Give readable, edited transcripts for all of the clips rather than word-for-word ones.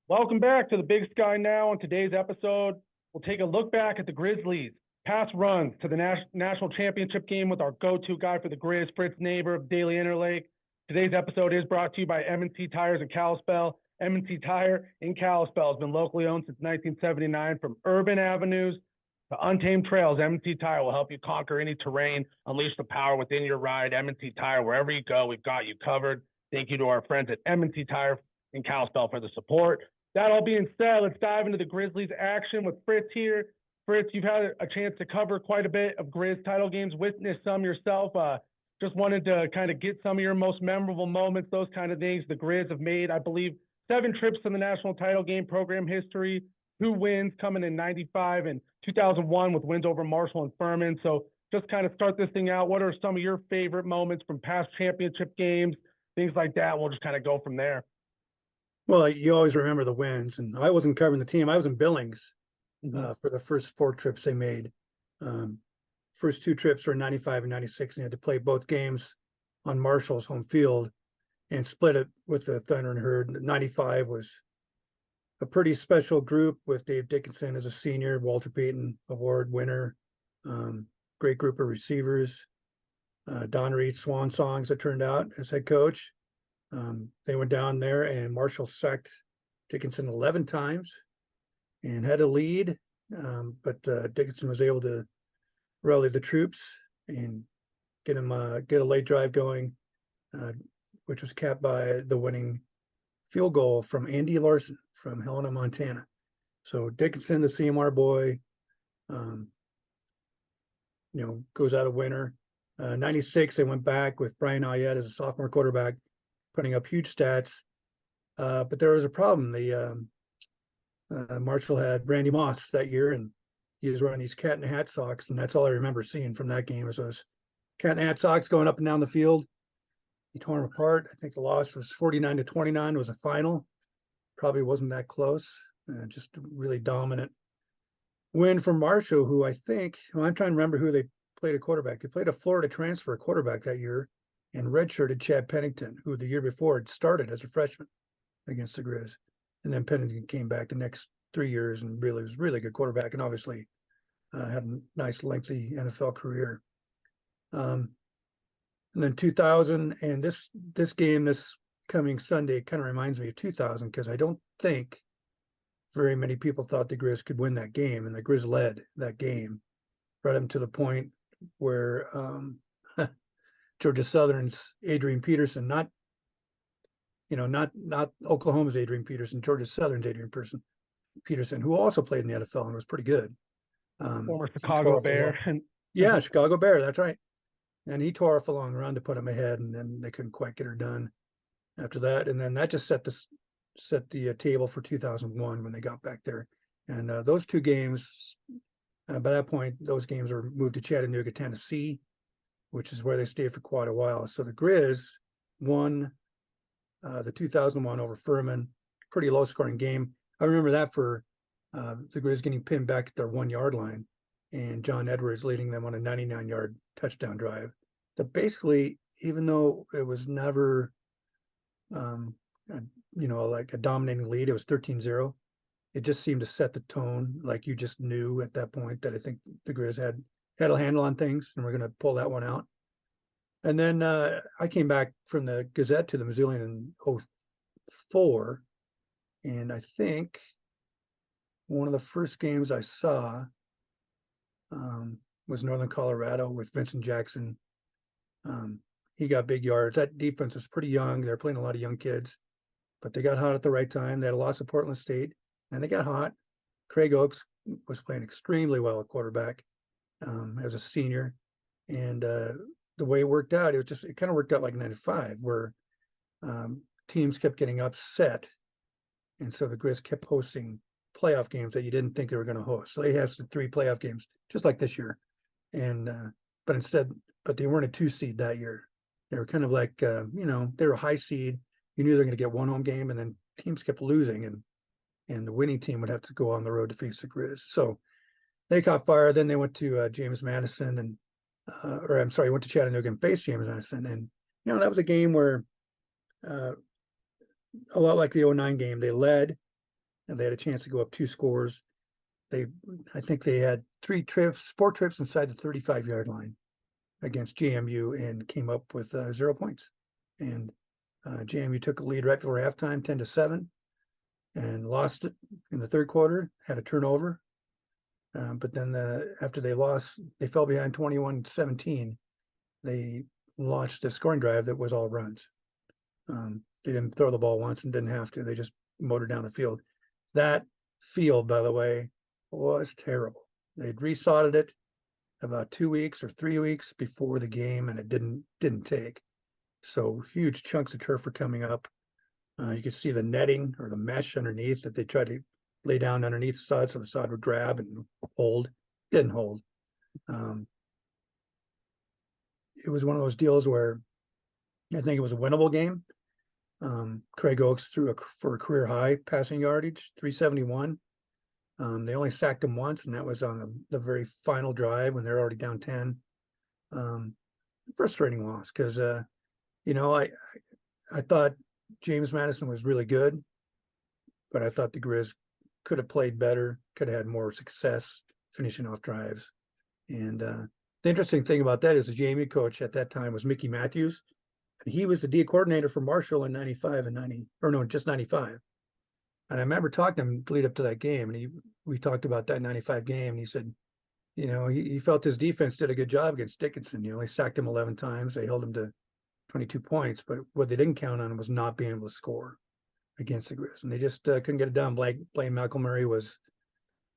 Welcome back to the Big Sky Now. On today's episode, we'll take a look back at the Grizzlies' past runs to the national championship game with our go-to guy for the Grizz, Fritz Neighbor of Daily Interlake. Today's episode is brought to you by M C Tires in Kalispell. M C Tire in Kalispell has been locally owned since 1979. From urban avenues to untamed trails, M C Tire will help you conquer any terrain, unleash the power within your ride. M C Tire, wherever you go, we've got you covered. Thank you to our friends at M C Tire in Kalispell for the support. That all being said, let's dive into the Grizzlies action with Fritz here. Fritz, you've had a chance to cover quite a bit of Grizz title games, witness some yourself. Just wanted to kind of get some of your most memorable moments, those kind of things. The Grizz have made, I believe, 7 trips to the national title game program history, 2 wins coming in 95 and 2001 with wins over Marshall and Furman. So just kind of start this thing out. What are some of your favorite moments from past championship games, things like that? We'll just kind of go from there. Well, you always remember the wins, and I wasn't covering the team. I was in Billings for the first 4 trips they made. First 2 trips were 95 and 96, and they had to play both games on Marshall's home field and split it with the Thunder and Herd. 95 was a pretty special group with Dave Dickinson as a senior, Walter Payton Award winner, great group of receivers, Don Reed swan songs, it turned out, as head coach. They went down there and Marshall sacked Dickinson 11 times and had a lead, but Dickinson was able to rally the troops and get a late drive going, which was capped by the winning field goal from Andy Larson from Helena, Montana. So Dickinson, the CMR boy, goes out a winner. 96, they went back with Brian Ayette as a sophomore quarterback, putting up huge stats. But there was a problem. Marshall had Randy Moss that year, and he was wearing these cat in the hat socks, and that's all I remember seeing from that game was those cat in the hat socks going up and down the field. He tore them apart. I think the loss was 49-29. It was a final. Probably wasn't that close. Just a really dominant win for Marshall, who I'm trying to remember who they played a quarterback. They played a Florida transfer quarterback that year, and redshirted Chad Pennington, who the year before had started as a freshman against the Grizz. And then Pennington came back the next 3 years and really was really good quarterback, and obviously had a nice, lengthy NFL career. And then 2000, and this game this coming Sunday kind of reminds me of 2000, because I don't think very many people thought the Grizz could win that game, and the Grizz led that game right up to the point where Georgia Southern's Adrian Peterson, not Oklahoma's Adrian Peterson, Georgia Southern's Adrian Peterson, who also played in the NFL and was pretty good. Former Chicago Bear. Yeah, Chicago Bear, that's right. And he tore off a long run to put him ahead, and then they couldn't quite get her done after that. And then that just set the table for 2001 when they got back there. And those 2 games, by that point, those games were moved to Chattanooga, Tennessee, which is where they stayed for quite a while. So the Grizz won the 2001 over Furman, pretty low scoring game. I remember that for the Grizz getting pinned back at their 1-yard line and John Edwards leading them on a 99-yard touchdown drive. That basically, even though it was never, like a dominating lead, it was 13-0. It just seemed to set the tone. Like you just knew at that point that I think the Grizz had a handle on things, and we're going to pull that one out. And then I came back from the Gazette to the Missoulian in 2004, and I think one of the first games I saw was Northern Colorado with Vincent Jackson. He got big yards. That defense was pretty young. They're playing a lot of young kids, but they got hot at the right time. They had a loss of Portland State, and they got hot. Craig Oaks was playing extremely well at quarterback as a senior, and the way it worked out, it kind of worked out like 95, where teams kept getting upset, and so the Grizz kept hosting playoff games that you didn't think they were going to host. So they had 3 playoff games, just like this year, and but they weren't a 2 seed that year. They were kind of like they were a high seed. You knew they were going to get one home game, and then teams kept losing, and the winning team would have to go on the road to face the Grizz. So they caught fire. Then they went to James Madison went to Chattanooga and faced James Madison. And, that was a game where a lot like the 09 game, they led and they had a chance to go up 2 scores. I think they had 4 trips inside the 35-yard line against JMU and came up with 0 points. And JMU took a lead right before halftime, 10-7, and lost it in the third quarter, had a turnover. But then after they lost, they fell behind 21-17. They launched a scoring drive that was all runs. They didn't throw the ball once and didn't have to. They just motored down the field. That field, by the way, was terrible. They'd resodded it about 2 weeks or 3 weeks before the game, and it didn't take. So huge chunks of turf were coming up. You could see the netting or the mesh underneath that they tried to lay down underneath the sod so the sod would grab and hold. Didn't hold. It was one of those deals where I think it was a winnable game. Craig Oakes threw for a career high passing yardage, 371. They only sacked him once, and that was on the very final drive when they're already down 10. Frustrating loss because, I thought James Madison was really good, but I thought the Grizz could have played better, could have had more success finishing off drives. And the interesting thing about that is the JMU coach at that time was Mickey Matthews. He was the D coordinator for Marshall in 95 and 90, or no, just 95. And I remember talking to him lead up to that game, and we talked about that 95 game, and he said, he felt his defense did a good job against Dickinson. They sacked him 11 times. They held him to 22 points, but what they didn't count on was not being able to score against the Grizz. And they just couldn't get it done. Blaine McElmurray was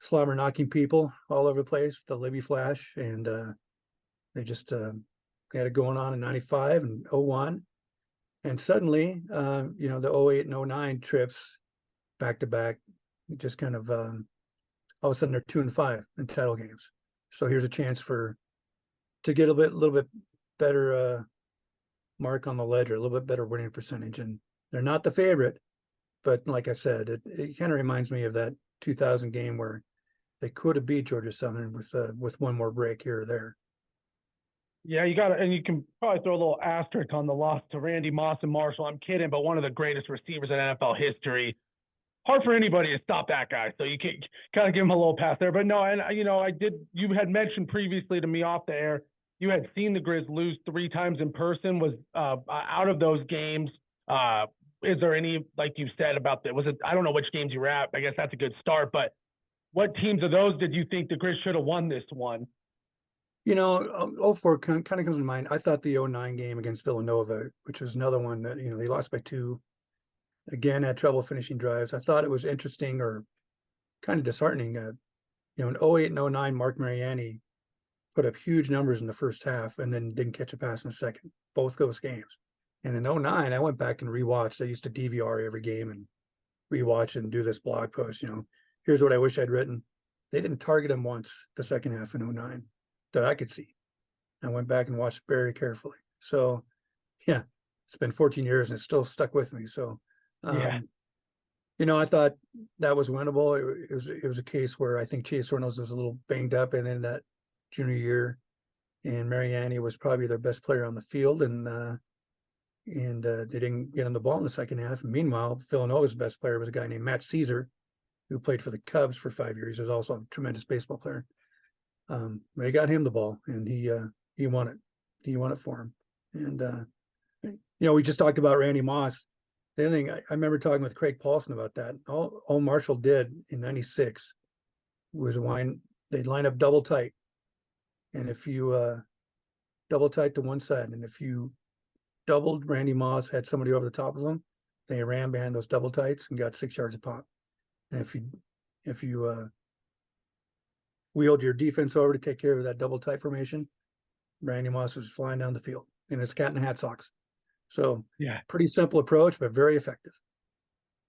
slobber knocking people all over the place, the Libby Flash, and they just had it going on in 95 and 01. And suddenly, the 08 and 09 trips back to back, just kind of all of a sudden they're 2-5 in title games. So here's a chance to get a little bit better mark on the ledger, a little bit better winning percentage. And they're not the favorite, but like I said, it kind of reminds me of that 2000 game where they could have beat Georgia Southern with one more break here or there. Yeah, and you can probably throw a little asterisk on the loss to Randy Moss and Marshall. I'm kidding, but one of the greatest receivers in NFL history. Hard for anybody to stop that guy, so you can kind of give him a little pass there. But no, and you had mentioned previously to me off the air, you had seen the Grizz lose 3 times in person. Was out of those games, is there any, like you said about that? I don't know which games you were at. I guess that's a good start, but what teams of those did you think the Grizz should have won this one? 04 kind of comes to mind. I thought the 09 game against Villanova, which was another one that, they lost by 2. Again, had trouble finishing drives. I thought it was interesting or kind of disheartening. In 08 and 09, Mark Mariani put up huge numbers in the first half and then didn't catch a pass in the second, both those games. And in 09, I went back and rewatched. I used to DVR every game and rewatch and do this blog post. Here's what I wish I'd written. They didn't target him once the second half in 09 that I could see. I went back and watched very carefully. So, yeah, it's been 14 years and it's still stuck with me. So, yeah. I thought that was winnable. It was a case where I think Chase Reynolds was a little banged up, and then that junior year, and Mariani was probably their best player on the field, and they didn't get him the ball in the second half. And meanwhile, Villanova's best player was a guy named Matt Caesar, who played for the Cubs for 5 years. He was also a tremendous baseball player. They got him the ball, and he won it. He won it for him. And we just talked about Randy Moss. The other thing, I remember talking with Craig Paulson about that. All Marshall did in 96 was they'd line up double tight. And if you double tight to one side, and if you doubled Randy Moss, had somebody over the top of them, they ran behind those double tights and got 6 yards a pop. And if you wheeled your defense over to take care of that double tight formation, Randy Moss was flying down the field in his cat and hat socks. So yeah, pretty simple approach, but very effective.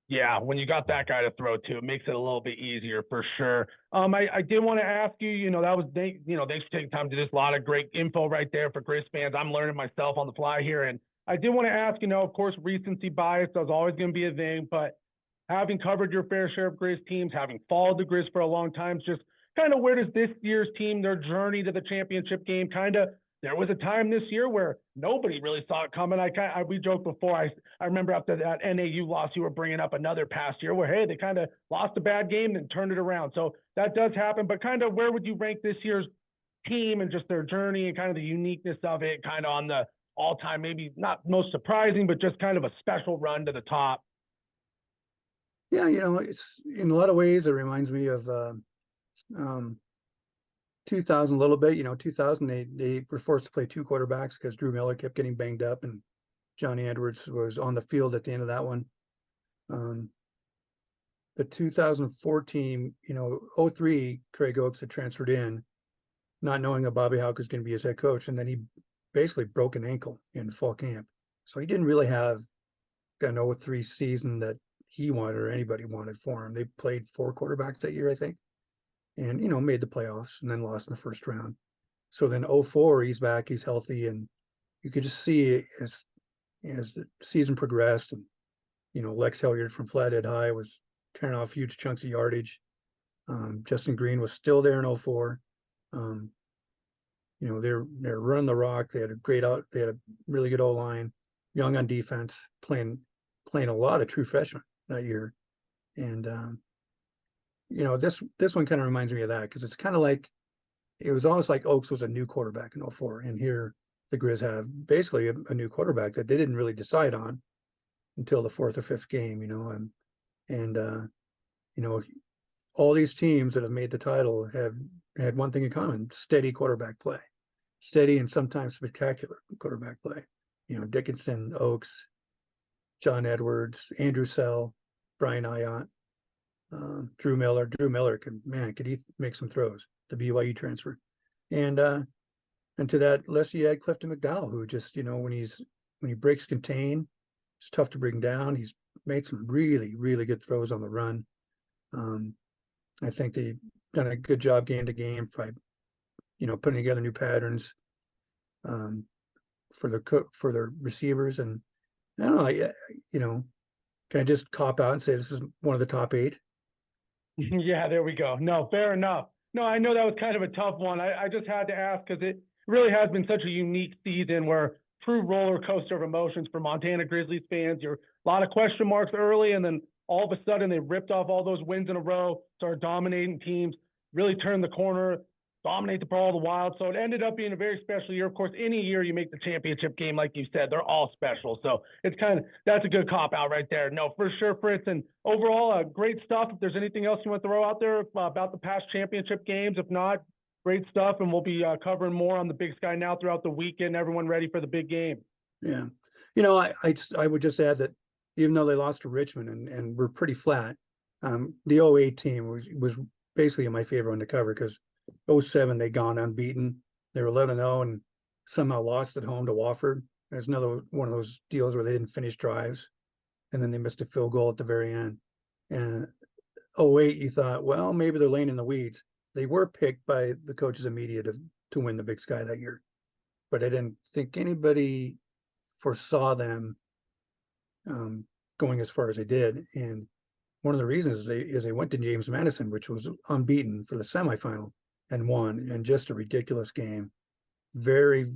Yeah, when you got that guy to throw to, it makes it a little bit easier for sure. I did want to ask you, thanks for taking time to do this. A lot of great info right there for Grizz fans. I'm learning myself on the fly here. And I did want to ask, of course, recency bias is always going to be a thing, but having covered your fair share of Grizz teams, having followed the Grizz for a long time, just kind of where does this year's team, their journey to the championship game, kind of there was a time this year where nobody really saw it coming. We joked before. I remember after that NAU loss, you were bringing up another past year where, hey, they kind of lost a bad game and turned it around. So that does happen. But kind of where would you rank this year's team and just their journey and kind of the uniqueness of it, kind of on the all-time, maybe not most surprising, but just kind of a special run to the top? Yeah, it's in a lot of ways, it reminds me of 2000 a little bit. 2000, they were forced to play two quarterbacks because Drew Miller kept getting banged up and Johnny Edwards was on the field at the end of that one. The 2014, 03, Craig Oakes had transferred in, not knowing that Bobby Houck was going to be his head coach. And then he basically broke an ankle in fall camp. So he didn't really have an 03 season that he wanted or anybody wanted for him. They played 4 quarterbacks that year, I think, and, made the playoffs and then lost in the first round. So then 04, he's back, he's healthy. And you could just see as the season progressed and, Lex Hilliard from Flathead High was tearing off huge chunks of yardage. Justin Green was still there in 04. They're running the rock. They had a really good O-line, young on defense, playing a lot of true freshmen that year. And this one kind of reminds me of that, because it's kind of like, it was almost like Oakes was a new quarterback in 04. And here the Grizz have basically a new quarterback that they didn't really decide on until the 4th or 5th game, all these teams that have made the title have had one thing in common: steady quarterback play, steady and sometimes spectacular quarterback play. Dickinson, Oakes, John Edwards, Andrew Sell, Brian Ayant, Drew Miller. Drew Miller could he make some throws? The BYU transfer, and to that list you add Clifton McDowell, who just when he breaks contain, it's tough to bring down. He's made some really, really good throws on the run. I think they've done a good job game to game by, putting together new patterns for their receivers. And I don't know, can I just cop out and say this is one of the top 8? Yeah, there we go. No, fair enough. No, I know that was kind of a tough one. I just had to ask because it really has been such a unique season where true roller coaster of emotions for Montana Grizzlies fans. You're a lot of question marks early, and then all of a sudden they ripped off all those wins in a row, started dominating teams, really turned the corner, dominate the ball, the Wild. So it ended up being a very special year. Of course, any year you make the championship game, like you said, they're all special. So it's that's a good cop out right there. No, for sure, Fritz. And overall, great stuff. If there's anything else you want to throw out there about the past championship games, if not, great stuff. And we'll be covering more on the Big Sky Now throughout the weekend. Everyone ready for the big game. Yeah. I would just add that even though they lost to Richmond and were pretty flat, the 08 team was basically my favorite one to cover, because 07 they gone unbeaten. They were 11-0 and somehow lost at home to Wofford. There's another one of those deals where they didn't finish drives and then they missed a field goal at the very end. And 08, you thought, well, maybe they're laying in the weeds. They were picked by the coaches of media to win the Big Sky that year, but I didn't think anybody foresaw them going as far as they did. And one of the reasons is they went to James Madison, which was unbeaten, for the semifinal and won, and just a ridiculous game. Very,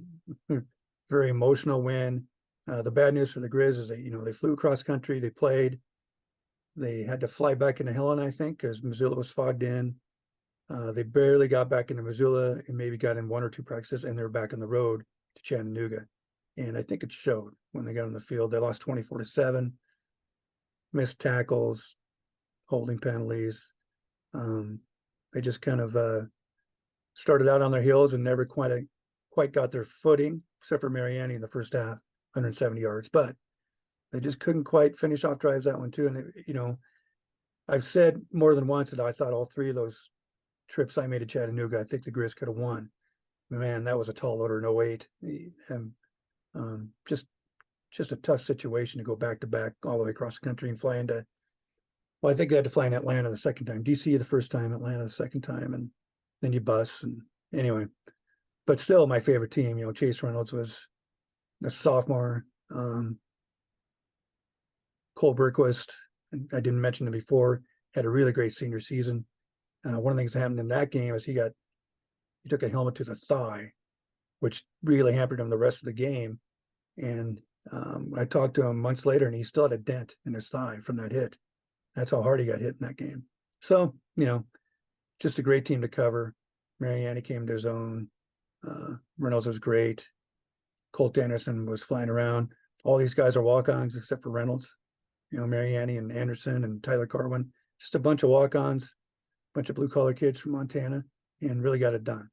very emotional win. The bad news for the Grizz is they flew across country, they played, they had to fly back into Helen, I think, because Missoula was fogged in. They barely got back into Missoula and maybe got in 1 or 2 practices, and they were back on the road to Chattanooga. And I think it showed when they got on the field. They lost 24-7, missed tackles, holding penalties. They just kind of started out on their heels and never quite got their footing, except for Mariani in the first half, 170 yards. But they just couldn't quite finish off drives that one too. And I've said more than once that I thought all 3 of those trips I made to Chattanooga, I think the Grizz could have won. Man, that was a tall order in 08. And just a tough situation to go back to back all the way across the country and fly into. Well, I think they had to fly in Atlanta the second time. DC the first time, Atlanta the second time, and then you bus. And anyway, but still my favorite team. Chase Reynolds was a sophomore. Cole Berquist, I didn't mention him before, had a really great senior season. One of the things that happened in that game is he took a helmet to the thigh, which really hampered him the rest of the game. And I talked to him months later, and he still had a dent in his thigh from that hit. That's how hard he got hit in that game. So, just a great team to cover. Mariani came to his own. Reynolds was great. Colt Anderson was flying around. All these guys are walk-ons except for Reynolds. Mariani and Anderson and Tyler Carwin. Just a bunch of walk-ons, bunch of blue-collar kids from Montana, and really got it done.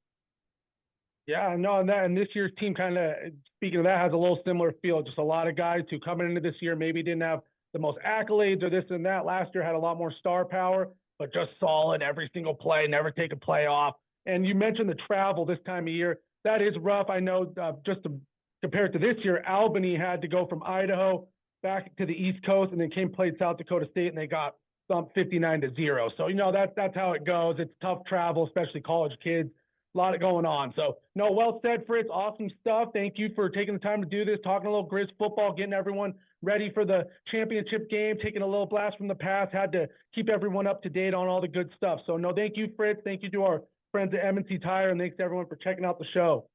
Yeah, no, and this year's team kind of, speaking of that, has a little similar feel. Just a lot of guys who coming into this year maybe didn't have the most accolades or this and that. Last year had a lot more star power, but just solid every single play, never take a play off. And you mentioned the travel this time of year. That is rough. I know just to compare it to this year, Albany had to go from Idaho back to the East Coast and then played South Dakota State, and they got thumped 59-0. So, that's how it goes. It's tough travel, especially college kids. A lot of going on. So, no, well said, Fritz. Awesome stuff. Thank you for taking the time to do this, talking a little Grizz football, getting everyone ready for the championship game, taking a little blast from the past. Had to keep everyone up to date on all the good stuff. So, no, thank you, Fritz. Thank you to our friends at M C Tire, and thanks to everyone for checking out the show.